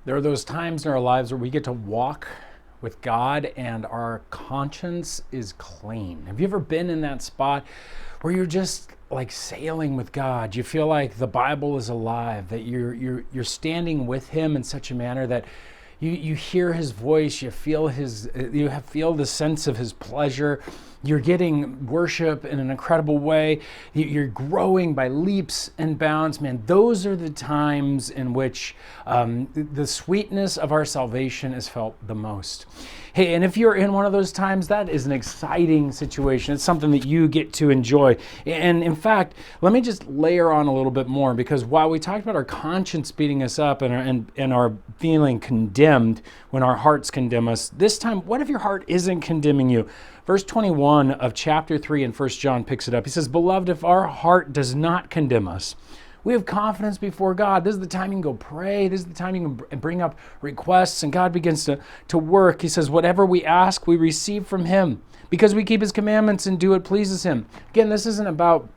There are those times in our lives where we get to walk with God and our conscience is clean. Have you ever been in that spot where you're just like sailing with God? You feel like the Bible is alive, that you're standing with Him in such a manner that you hear His voice, feel the sense of His pleasure. You're getting worship in an incredible way. You're growing by leaps and bounds. Man, those are the times in which the sweetness of our salvation is felt the most. Hey, and if you're in one of those times, that is an exciting situation. It's something that you get to enjoy. And in fact, let me just layer on a little bit more, because while we talked about our conscience beating us up and our feeling condemned when our hearts condemn us, this time, what if your heart isn't condemning you? Verse 21 of chapter 3 in 1 John picks it up. He says, "Beloved, if our heart does not condemn us, we have confidence before God." This is the time you can go pray. This is the time you can bring up requests, and God begins to work. He says, "Whatever we ask, we receive from Him, because we keep His commandments and do what pleases Him." Again, this isn't about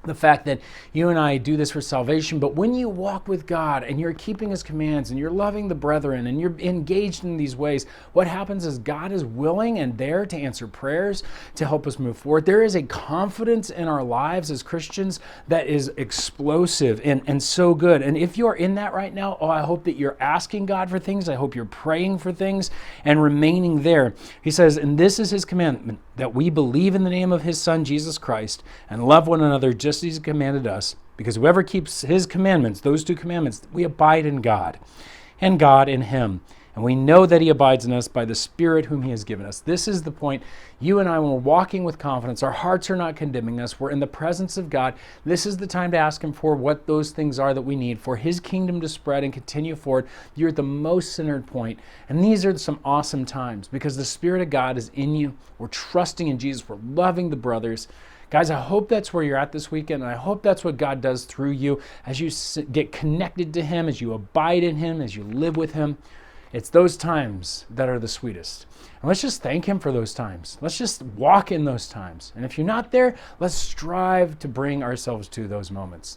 the fact that you and I do this for salvation, but when you walk with God and you're keeping His commands and you're loving the brethren and you're engaged in these ways, what happens is God is willing and there to answer prayers, to help us move forward. There is a confidence in our lives as Christians that is explosive and so good. And if you're in that right now, I hope that you're asking God for things. I hope you're praying for things and remaining there. He says, "And this is His commandment, that we believe in the name of His Son, Jesus Christ, and love one another just as He's commanded us, because whoever keeps His commandments," those two commandments, we abide in God, and God in Him. And we know that He abides in us by the Spirit whom He has given us. This is the point. You and I, when we're walking with confidence, our hearts are not condemning us. We're in the presence of God. This is the time to ask Him for what those things are that we need for His kingdom to spread and continue forward. You're at the most centered point. And these are some awesome times because the Spirit of God is in you. We're trusting in Jesus. We're loving the brothers. Guys, I hope that's where you're at this weekend, and I hope that's what God does through you as you get connected to Him, as you abide in Him, as you live with Him. It's those times that are the sweetest. And let's just thank Him for those times. Let's just walk in those times. And if you're not there, let's strive to bring ourselves to those moments.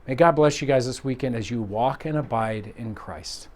May God bless you guys this weekend as you walk and abide in Christ.